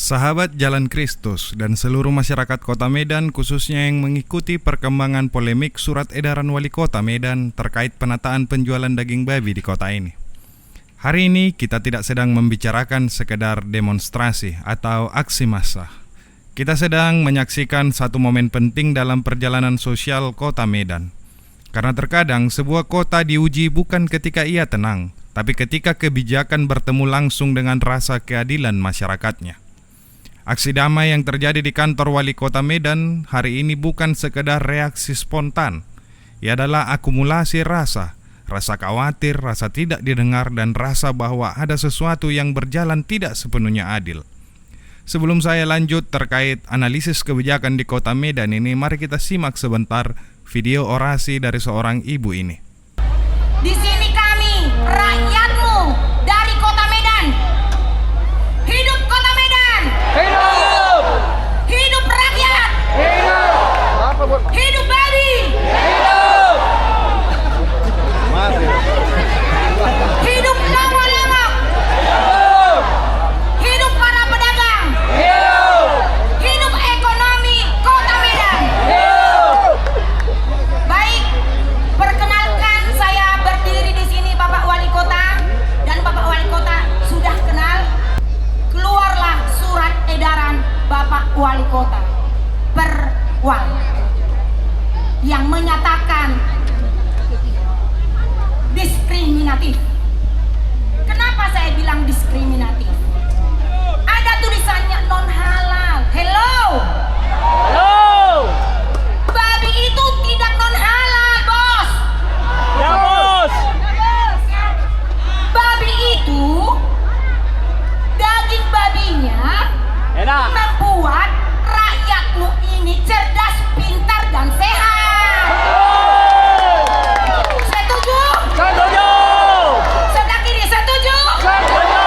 Sahabat Jalan Kristus dan seluruh masyarakat Kota Medan, khususnya yang mengikuti perkembangan polemik surat edaran Wali Kota Medan terkait penataan penjualan daging babi di kota ini. Hari ini kita tidak sedang membicarakan sekedar demonstrasi atau aksi massa. Kita sedang menyaksikan satu momen penting dalam perjalanan sosial Kota Medan. Karena terkadang sebuah kota diuji bukan ketika ia tenang, tapi ketika kebijakan bertemu langsung dengan rasa keadilan masyarakatnya. Aksi damai yang terjadi di kantor Wali Kota Medan hari ini bukan sekedar reaksi spontan. Ia adalah akumulasi rasa khawatir, rasa tidak didengar, dan rasa bahwa ada sesuatu yang berjalan tidak sepenuhnya adil. Sebelum saya lanjut terkait analisis kebijakan di Kota Medan ini, mari kita simak sebentar video orasi dari seorang ibu ini. Di sini kami, rakyatmu dari Kota Medan. Hidup Kota Medan. Hidup! Hidup rakyat. Hidup! Hidup babi. Hidup! Hidup lama-lama. Hidup! Hidup para pedagang. Hidup! Hidup ekonomi Kota Medan. Hidup! Baik, perkenalkan saya berdiri di sini Bapak Wali Kota, dan Bapak Wali Kota sudah kenal. Keluarlah surat edaran Bapak Wali Kota per Wal yang menyatakan diskriminatif. Kenapa saya bilang diskriminatif? Ada tulisannya non halal. Hello. Halo! Babi itu tidak non halal, Bos. Ya, Bos! Babi itu, daging babinya Enak! membuat rakyatmu ini cerdas, pintar, dan sehat. Setuju? Setuju! Sebelah kiri setuju? Setuju!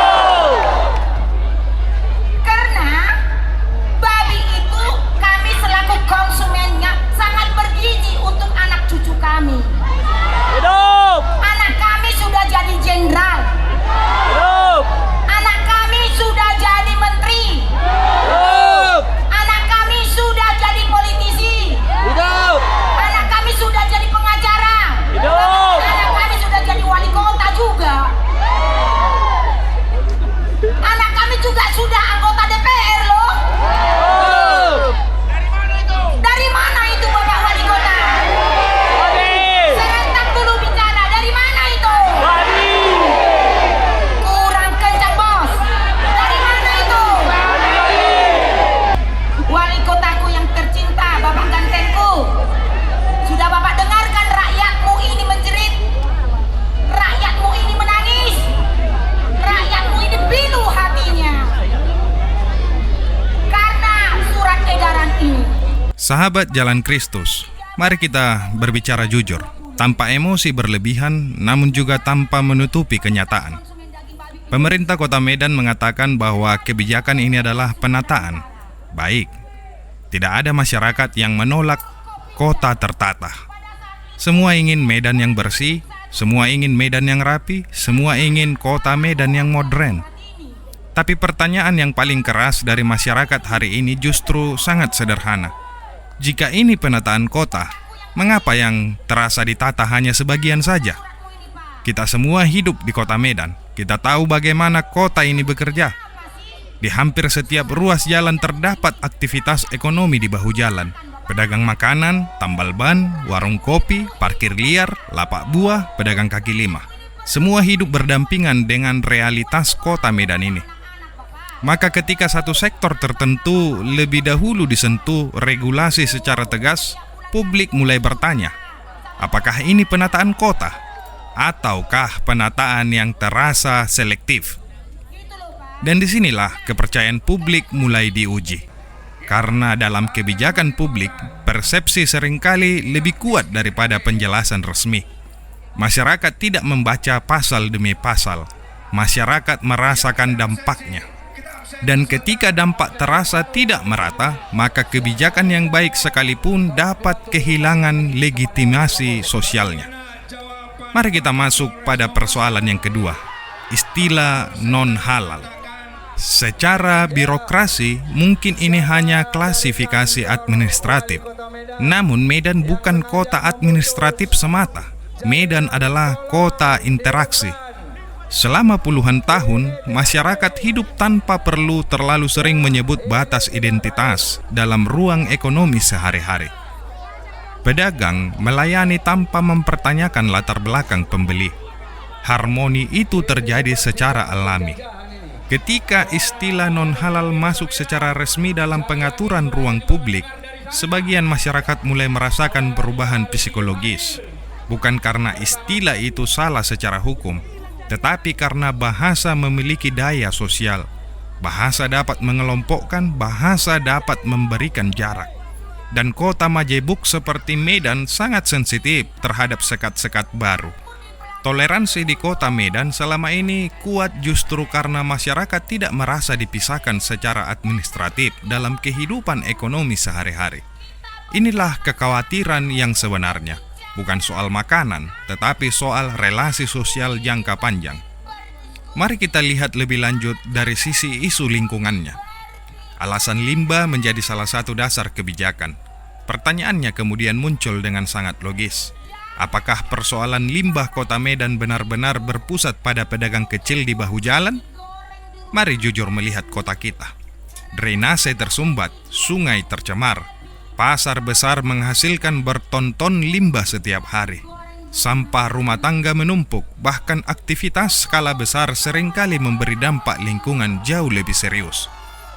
Karena babi itu kami selaku konsumennya sangat bergizi untuk anak cucu kami. Hidup! Anak kami sudah jadi jenderal. Hidup! Anak kami sudah jadi menteri. Hidup! Anak kami sudah jadi politisi. Hidup! Anak kami sudah jadi pengacara. Hidup! Anak kami sudah jadi wali kota juga. Anak kami juga sudah anggota DPR loh. Hidup! Dari mana itu Bapak Wali Kota? Babi! Serentak dulu bicara. Dari mana itu? Babi! Kurang kencang, Bos. Dari mana itu? Wali kotaku yang tercinta, Bapak Gantenku. Sudah Bapak dengarkan rakyatmu ini menjerit. Rakyatmu ini menangis. Rakyatmu ini pilu hatinya. Karena surat edaran ini. Sahabat Jalan Kristus, mari kita berbicara jujur, tanpa emosi berlebihan, namun juga tanpa menutupi kenyataan. Pemerintah Kota Medan mengatakan bahwa kebijakan ini adalah penataan. Baik, tidak ada masyarakat yang menolak kota tertata. Semua ingin Medan yang bersih, semua ingin Medan yang rapi, semua ingin Kota Medan yang modern. Tapi pertanyaan yang paling keras dari masyarakat hari ini justru sangat sederhana. Jika ini penataan kota, mengapa yang terasa ditata hanya sebagian saja? Kita semua hidup di Kota Medan. Kita tahu bagaimana kota ini bekerja. Di hampir setiap ruas jalan terdapat aktivitas ekonomi di bahu jalan. Pedagang makanan, tambal ban, warung kopi, parkir liar, lapak buah, pedagang kaki lima. Semua hidup berdampingan dengan realitas Kota Medan ini. Maka ketika satu sektor tertentu lebih dahulu disentuh regulasi secara tegas, publik mulai bertanya, apakah ini penataan kota? Ataukah penataan yang terasa selektif? Dan disinilah kepercayaan publik mulai diuji. Karena dalam kebijakan publik, persepsi seringkali lebih kuat daripada penjelasan resmi. Masyarakat tidak membaca pasal demi pasal. Masyarakat merasakan dampaknya. Dan ketika dampak terasa tidak merata, maka kebijakan yang baik sekalipun dapat kehilangan legitimasi sosialnya. Mari kita masuk pada persoalan yang kedua, istilah non halal. Secara birokrasi, mungkin ini hanya klasifikasi administratif. Namun Medan bukan kota administratif semata. Medan adalah kota interaksi. Selama puluhan tahun, masyarakat hidup tanpa perlu terlalu sering menyebut batas identitas dalam ruang ekonomi sehari-hari. Pedagang melayani tanpa mempertanyakan latar belakang pembeli. Harmoni itu terjadi secara alami. Ketika istilah non-halal masuk secara resmi dalam pengaturan ruang publik, sebagian masyarakat mulai merasakan perubahan psikologis. Bukan karena istilah itu salah secara hukum, tetapi karena bahasa memiliki daya sosial. Bahasa dapat mengelompokkan, bahasa dapat memberikan jarak. Dan kota majemuk seperti Medan sangat sensitif terhadap sekat-sekat baru. Toleransi di kota Medan selama ini kuat justru karena masyarakat tidak merasa dipisahkan secara administratif dalam kehidupan ekonomi sehari-hari. Inilah kekhawatiran yang sebenarnya. Bukan soal makanan, tetapi soal relasi sosial jangka panjang. Mari kita lihat lebih lanjut dari sisi isu lingkungannya. Alasan limbah menjadi salah satu dasar kebijakan. Pertanyaannya kemudian muncul dengan sangat logis. Apakah persoalan limbah kota Medan benar-benar berpusat pada pedagang kecil di bahu jalan? Mari jujur melihat kota kita. Drainase tersumbat, sungai tercemar. Pasar besar menghasilkan berton-ton limbah setiap hari. Sampah rumah tangga menumpuk, bahkan aktivitas skala besar seringkali memberi dampak lingkungan jauh lebih serius.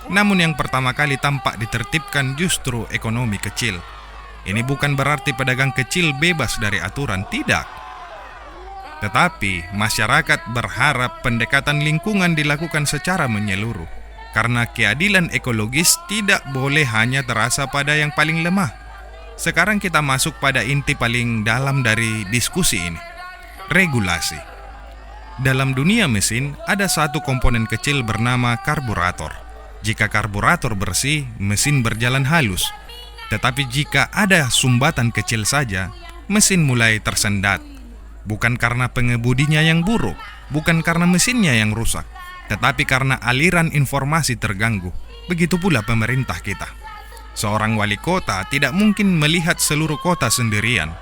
Namun yang pertama kali tampak ditertibkan justru ekonomi kecil. Ini bukan berarti pedagang kecil bebas dari aturan, tidak. Tetapi masyarakat berharap pendekatan lingkungan dilakukan secara menyeluruh. Karena keadilan ekologis tidak boleh hanya terasa pada yang paling lemah. Sekarang kita masuk pada inti paling dalam dari diskusi ini. Regulasi. Dalam dunia mesin, ada satu komponen kecil bernama karburator. Jika karburator bersih, mesin berjalan halus. Tetapi jika ada sumbatan kecil saja, mesin mulai tersendat. Bukan karena pengemudinya yang buruk, bukan karena mesinnya yang rusak, tetapi karena aliran informasi terganggu. Begitu pula pemerintah kita. Seorang wali kota tidak mungkin melihat seluruh kota sendirian.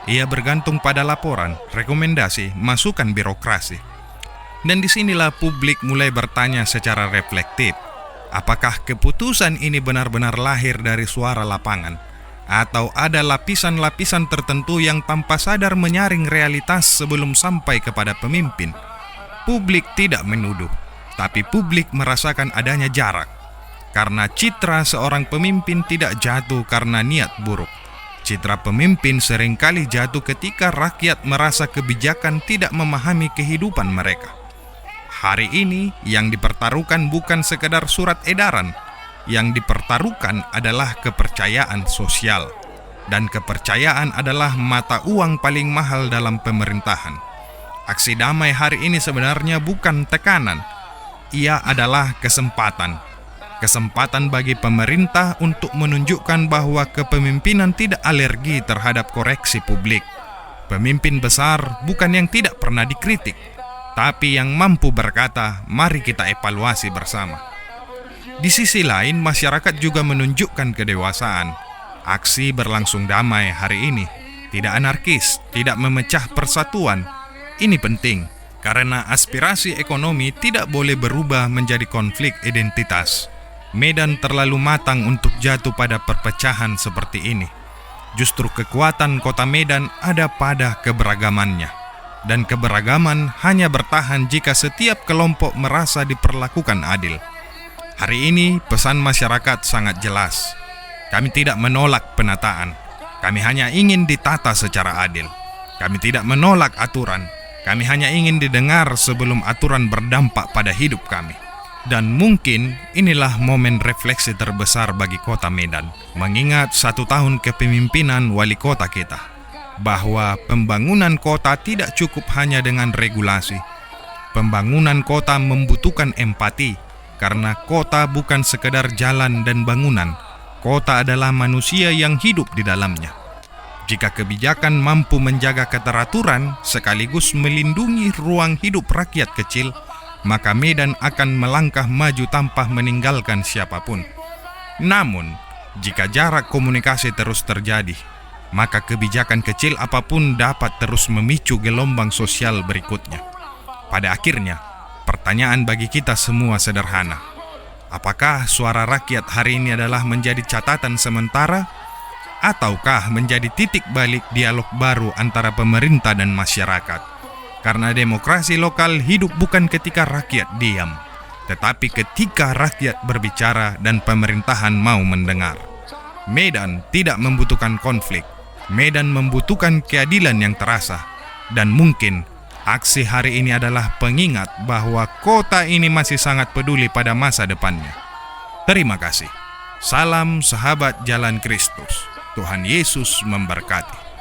Ia bergantung pada laporan, rekomendasi, masukan birokrasi. Dan disinilah publik mulai bertanya secara reflektif, apakah keputusan ini benar-benar lahir dari suara lapangan? Atau ada lapisan-lapisan tertentu yang tanpa sadar menyaring realitas sebelum sampai kepada pemimpin? Publik tidak menuduh, tapi publik merasakan adanya jarak. Karena citra seorang pemimpin tidak jatuh karena niat buruk. Citra pemimpin seringkali jatuh ketika rakyat merasa kebijakan tidak memahami kehidupan mereka. Hari ini yang dipertaruhkan bukan sekedar surat edaran. Yang dipertaruhkan adalah kepercayaan sosial. Dan kepercayaan adalah mata uang paling mahal dalam pemerintahan. Aksi damai hari ini sebenarnya bukan tekanan. Ia adalah kesempatan. Kesempatan bagi pemerintah untuk menunjukkan bahwa kepemimpinan tidak alergi terhadap koreksi publik. Pemimpin besar bukan yang tidak pernah dikritik, tapi yang mampu berkata, mari kita evaluasi bersama. Di sisi lain, masyarakat juga menunjukkan kedewasaan. Aksi berlangsung damai hari ini, tidak anarkis, tidak memecah persatuan. Ini penting, karena aspirasi ekonomi tidak boleh berubah menjadi konflik identitas. Medan terlalu matang untuk jatuh pada perpecahan seperti ini. Justru kekuatan kota Medan ada pada keberagamannya. Dan keberagaman hanya bertahan jika setiap kelompok merasa diperlakukan adil. Hari ini pesan masyarakat sangat jelas. Kami tidak menolak penataan. Kami hanya ingin ditata secara adil. Kami tidak menolak aturan. Kami hanya ingin didengar sebelum aturan berdampak pada hidup kami. Dan mungkin inilah momen refleksi terbesar bagi kota Medan, mengingat 1 tahun kepemimpinan wali kota kita, bahwa pembangunan kota tidak cukup hanya dengan regulasi. Pembangunan kota membutuhkan empati, karena kota bukan sekedar jalan dan bangunan. Kota adalah manusia yang hidup di dalamnya. Jika kebijakan mampu menjaga keteraturan sekaligus melindungi ruang hidup rakyat kecil, maka Medan akan melangkah maju tanpa meninggalkan siapapun. Namun, jika jarak komunikasi terus terjadi, maka kebijakan kecil apapun dapat terus memicu gelombang sosial berikutnya. Pada akhirnya, pertanyaan bagi kita semua sederhana. Apakah suara rakyat hari ini adalah menjadi catatan sementara, ataukah menjadi titik balik dialog baru antara pemerintah dan masyarakat? Karena demokrasi lokal hidup bukan ketika rakyat diam, tetapi ketika rakyat berbicara dan pemerintahan mau mendengar. Medan tidak membutuhkan konflik. Medan membutuhkan keadilan yang terasa. Dan mungkin aksi hari ini adalah pengingat bahwa kota ini masih sangat peduli pada masa depannya. Terima kasih. Salam sahabat Jalan Kristus. Tuhan Yesus memberkati.